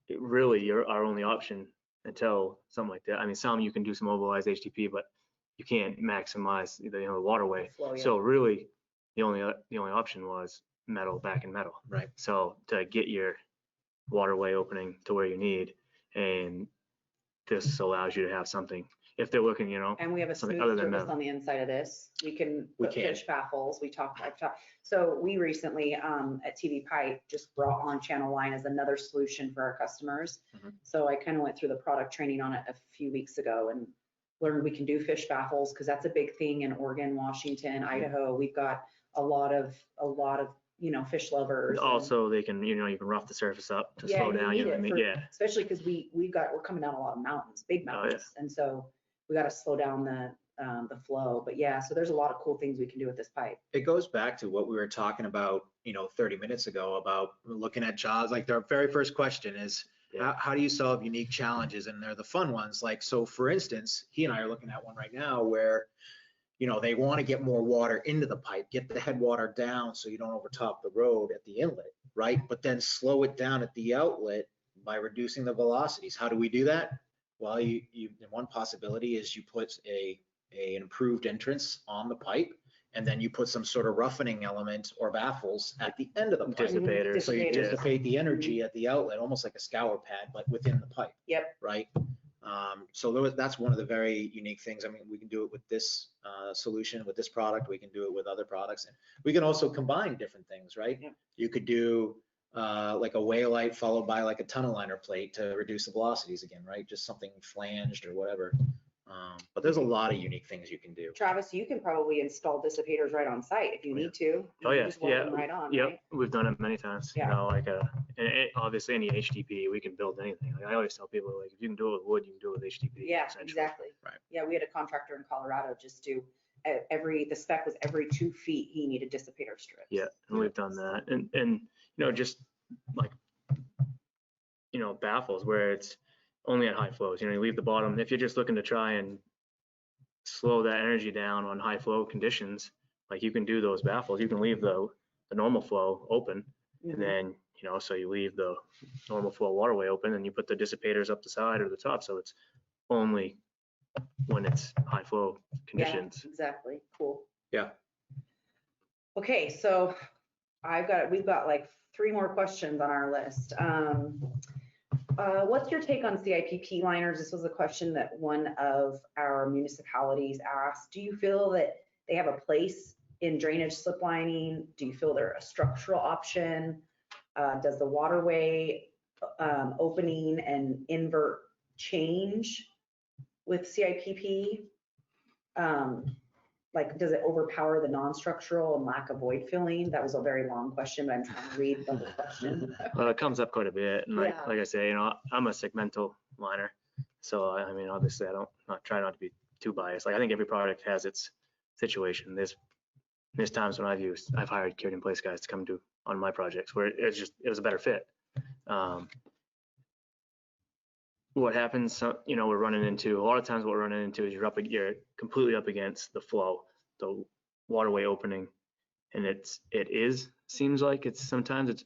it really our only option until something like that. I mean, some you can do some mobilized HDP, but you can't maximize the waterway. Flow, yeah. So really, the only option was metal, back and metal. Right. So to get your waterway opening to where you need, and this allows you to have something. If they're looking, And we have a something smooth other than surface metal. on the inside of this. We can We put can. fish baffles. I've talked. So we recently at TV Pipe just brought on channel line as another solution for our customers. Mhm. So I kind of went through the product training on it a few weeks ago and learned we can do fish baffles because that's a big thing in Oregon, Washington, Idaho. We've got a lot of fish lovers. Also, they can, you can rough the surface up to Yeah, slow you down. need You know what I it mean? for- Yeah. especially because we're coming down a lot of mountains, big Oh, yeah. mountains, and so we got to slow down the flow. But yeah, so there's a lot of cool things we can do with this pipe. It goes back to what we were talking about, 30 minutes ago about looking at jobs. Like their very first question is, Yeah. how do you solve unique challenges? And they're the fun ones. Like, so for instance, he and I are looking at one right now where, they want to get more water into the pipe, get the headwater down so you don't overtop the road at the inlet, right? But then slow it down at the outlet by reducing the velocities. How do we do that? Well, one possibility is you put an improved entrance on the pipe, and then you put some sort of roughening element or baffles at the end of the pipe. Dissipator. So you Dissipator. dissipate the energy at the outlet, almost like a scour pad, but within the pipe. Yep. Right. So that's one of the very unique things. I mean, we can do it with this solution, with this product. We can do it with other products, and we can also combine different things, right? Yeah. You could do like a waylight followed by like a tunnel liner plate to reduce the velocities again, right? Just something flanged or whatever. But there's a lot of unique things you can do. Travis, you can probably install dissipators right on site if you need to. Oh, yeah. Just weld them right on, Yep. right? We've done it many times. Yeah. Obviously any HDP, we can build anything. Like I always tell people, like, if you can do it with wood, you can do it with HDP. Yeah, essentially. exactly. Right. Yeah, we had a contractor in Colorado just do the spec was every 2 feet he needed dissipator strips. Yeah, and we've done that. And just like, baffles where it's only at high flows. You leave the bottom. If you're just looking to try and slow that energy down on high flow conditions, like you can do those baffles. You can leave the normal flow open, Mhm. and then so you leave the normal flow waterway open, and you put the dissipators up the side or the top, so it's only when it's high flow conditions. Yeah, exactly. Cool. Yeah. Okay, so we've got like 3 more questions on our list. What's your take on CIPP liners? This was a question that one of our municipalities asked. Do you feel that they have a place in drainage slip lining? Do you feel they're a structural option? Does the waterway opening and invert change with CIPP? Like, does it overpower the non-structural and lack of void filling? That was a very long question, but I'm trying to read the whole question. Well, it comes up quite a bit, and like Yeah. I say, I'm a segmental liner, so I mean, obviously, try not to be too biased. Like I think every product has its situation. There's times when I've hired cured in place guys to come do on my projects where it was a better fit. What happens, we're running into a lot of times. What we're running into is you're completely up against the flow, the waterway opening, and seems like sometimes it's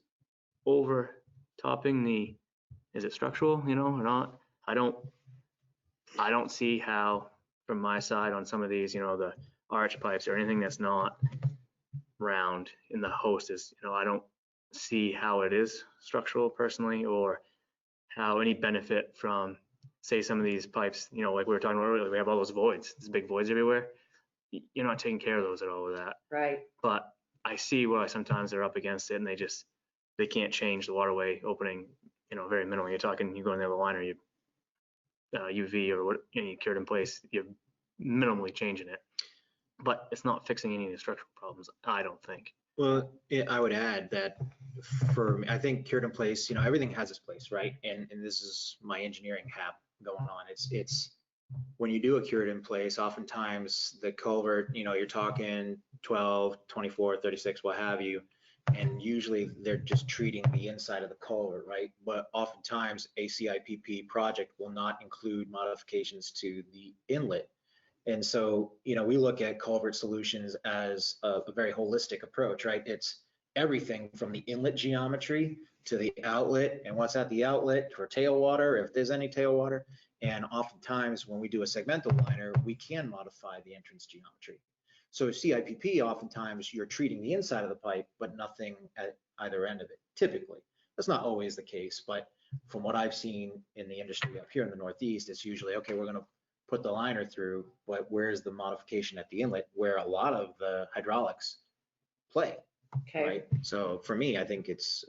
over topping is it structural, or not? I don't see how from my side on some of these, the arch pipes or anything that's not round in the host is, I don't see how it is structural personally, or how any benefit from, say, some of these pipes, like we were talking about earlier, we have all those voids, these big voids everywhere. you're not taking care of those at all with that. Right. But I see why sometimes they're up against it and they can't change the waterway opening, very minimally. You're talking, you go in the other line or you UV or what, you cured in place, you're minimally changing it. But it's not fixing any of the structural problems, I don't think. Well, I would add that for me, I think cured in place, everything has its place, right? And this is my engineering hat going on. It's when you do a cured in place, oftentimes the culvert, you're talking 12, 24, 36, what have you. And usually they're just treating the inside of the culvert, right? But oftentimes a CIPP project will not include modifications to the inlet. And so, we look at culvert solutions as a very holistic approach, right? It's everything from the inlet geometry to the outlet and what's at the outlet for tailwater, if there's any tailwater. And oftentimes when we do a segmental liner, we can modify the entrance geometry. So CIPP, oftentimes you're treating the inside of the pipe, but nothing at either end of it. Typically, that's not always the case, but from what I've seen in the industry up here in the Northeast, it's usually, okay, we're going to put the liner through, but where's the modification at the inlet where a lot of the hydraulics play, Okay. right? So for me, I think it's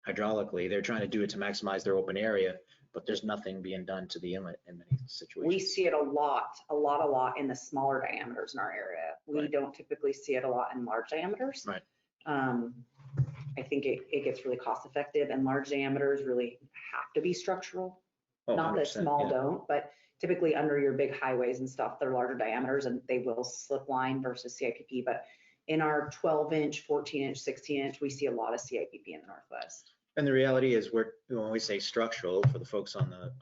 hydraulically, they're trying to do it to maximize their open area, but there's nothing being done to the inlet in many situations. We see it a lot in the smaller diameters in our area. We Right. don't typically see it a lot in large diameters. Right. I think it gets really cost effective, and large diameters really have to be structural. Oh, Not that 100%, small yeah. don't, but typically under your big highways and stuff, they're larger diameters and they will slip line versus CIPP. But in our 12-inch, 14-inch, 16-inch, we see a lot of CIPP in the Northwest. And the reality is, when we say structural, for the folks on the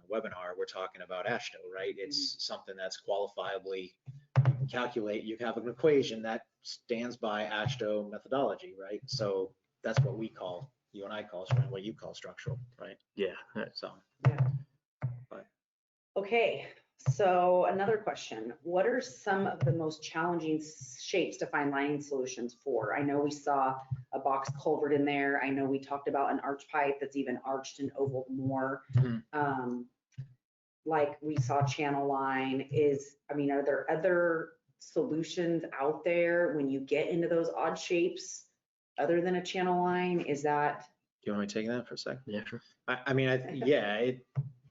webinar, we're talking about AASHTO, right? It's something that's qualifiably, you can calculate, you have an equation that stands by AASHTO methodology, right? So that's what we call, you and I call, what you call structural, right? Yeah. So. Yeah. Okay, so another question. What are some of the most challenging shapes to find lining solutions for? I know we saw a box culvert in there. I know we talked about an arch pipe that's even arched and ovaled more. Mm-hmm. Like we saw channel line are there other solutions out there when you get into those odd shapes other than a channel line? Is that? Do you want me to take that for a second? Yeah, sure.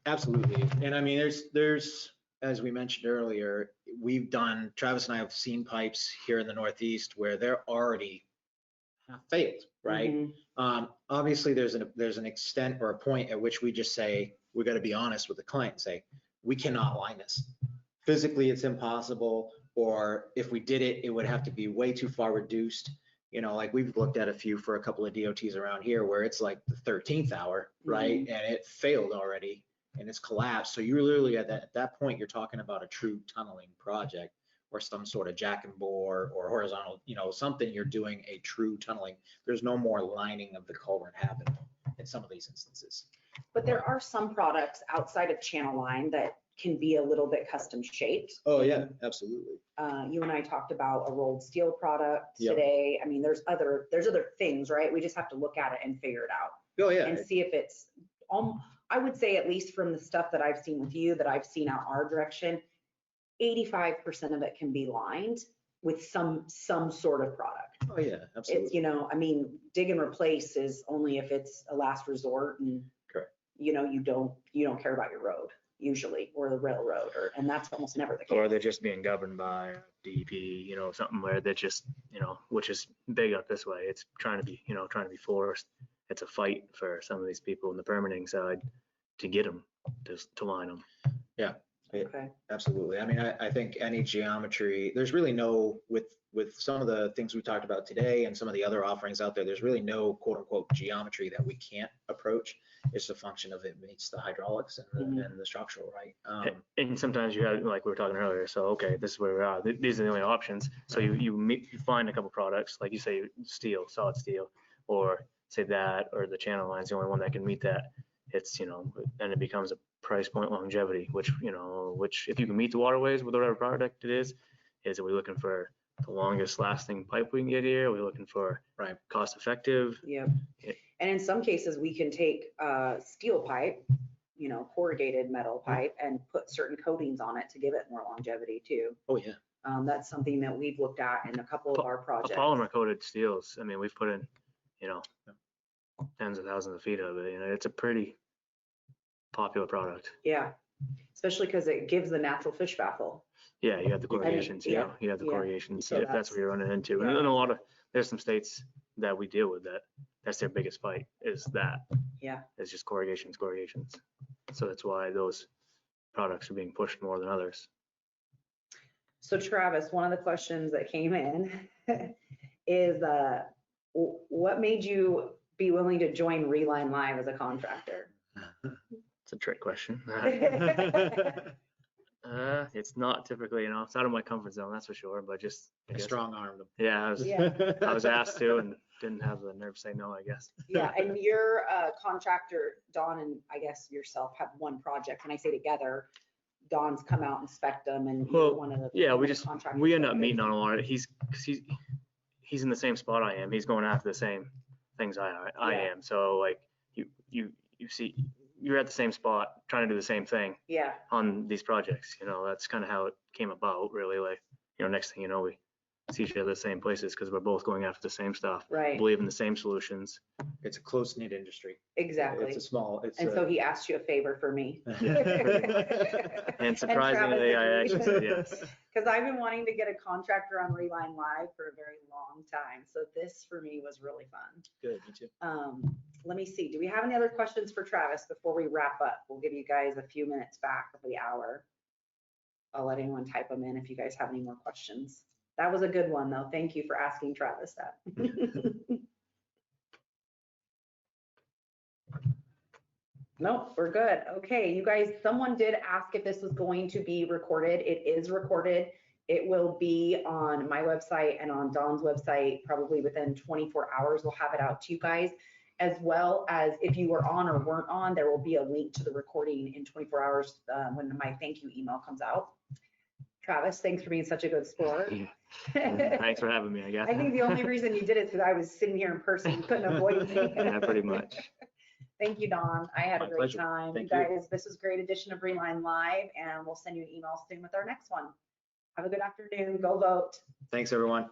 Absolutely. And I mean, there's, as we mentioned earlier, Travis and I have seen pipes here in the Northeast where they're already failed, right? Mm-hmm. Obviously there's an extent or a point at which we just say, we got to be honest with the client and say, we cannot line this. Physically, it's impossible. Or if we did it, it would have to be way too far reduced. Like we've looked at a few for a couple of DOTs around here where it's like the 13th hour, right? Mm-hmm. And it failed already and it's collapsed. So you're literally at that point, you're talking about a true tunneling project or some sort of jack and bore or horizontal, something you're doing a true tunneling. There's no more lining of the culvert happening in some of these instances. But there are some products outside of channel line that can be a little bit custom shaped. Oh yeah, absolutely. You and I talked about a rolled steel product Yep. today. I mean, there's other things, right? We just have to look at it and figure it out. Oh yeah. And see if it's, I would say at least from the stuff that I've seen with you, that I've seen out our direction, 85% of it can be lined with some sort of product. Oh yeah, absolutely. It's, dig and replace is only if it's a last resort and correct. You don't care about your road usually, or the railroad, and that's almost never the case. Or they're just being governed by DEP, something where they're just, which is big up this way. It's trying to be forced. It's a fight for some of these people in the permitting side to get them to line them. Yeah. Okay. Absolutely. I mean, I think any geometry, there's really no, with some of the things we talked about today and some of the other offerings out there, there's really no quote unquote geometry that we can't approach. It's a function of it meets the hydraulics and the structural, right? And sometimes you have, like we were talking earlier, so okay, this is where we are. These are the only options. So you find a couple products, like you say, steel, solid steel, or say that, or the channel line's the only one that can meet that. It's, then it becomes a price point longevity, which if you can meet the waterways with whatever product it is are we looking for the longest lasting pipe we can get here? Are we looking for cost effective? Yeah. And in some cases we can take steel pipe, you know, corrugated metal pipe and put certain coatings on it to give it more longevity too. Oh, yeah. That's something that we've looked at in a couple of our projects. Polymer coated steels, I mean, we've put in, you know, tens of thousands of feet of it, you know, it's a pretty popular product. Yeah, especially because it gives the natural fish baffle. Yeah, you have the corrugations, you yeah, know, you have the yeah. corrugations, So if that's what you're running into. yeah. And a lot of, there's some states that we deal with that's their biggest fight is that. Yeah. It's just corrugations. So that's why those products are being pushed more than others. So Travis, one of the questions that came in is what made you be willing to join Reline Live as a contractor? It's a trick question. It's not typically, you know, it's out of my comfort zone, that's for sure, but just I guess, Strong armed them. yeah, Yeah. I was asked to and didn't have the nerve to say no, I guess. Yeah, and your contractor, Don, and I guess yourself have one project. When I say together, Don's come out and spec them and you're one of the. Yeah, one of the contractors. we end up meeting on a lot of, he's in the same spot I am. He's going after the same things I Yeah. am. So like you see, you're at the same spot trying to do the same thing Yeah, on these projects. You know, that's kind of how it came about, really. Like, you know, next thing you know, we see each other the same places because we're both going after the same stuff, right, believe in the same solutions. It's a close knit industry. exactly. It's a small, And so he asked you a favor for me. And surprisingly, I actually said yes. Because I've been wanting to get a contractor on Reline Live for a very long time. So this for me was really fun. Good, me too. Let me see. Do we have any other questions for Travis before we wrap up? We'll give you guys a few minutes back of the hour. I'll let anyone type them in if you guys have any more questions. That was a good one though. Thank you for asking Travis that. Nope, we're good. Okay, you guys, someone did ask if this was going to be recorded. It is recorded. It will be on my website and on Don's website, probably within 24 hours. We'll have it out to you guys, as well as if you were on or weren't on, there will be a link to the recording in 24 hours when my thank you email comes out. Travis, thanks for being such a good sport. Thanks for having me, I guess. I think the only reason you did it is because I was sitting here in person. You couldn't avoid me. Yeah, pretty much. Thank you, Don. I had My a great pleasure. time. Thank You you. guys, this was a great edition of Reline Live, and we'll send you an email soon with our next one. Have a good afternoon. Go vote. Thanks, everyone.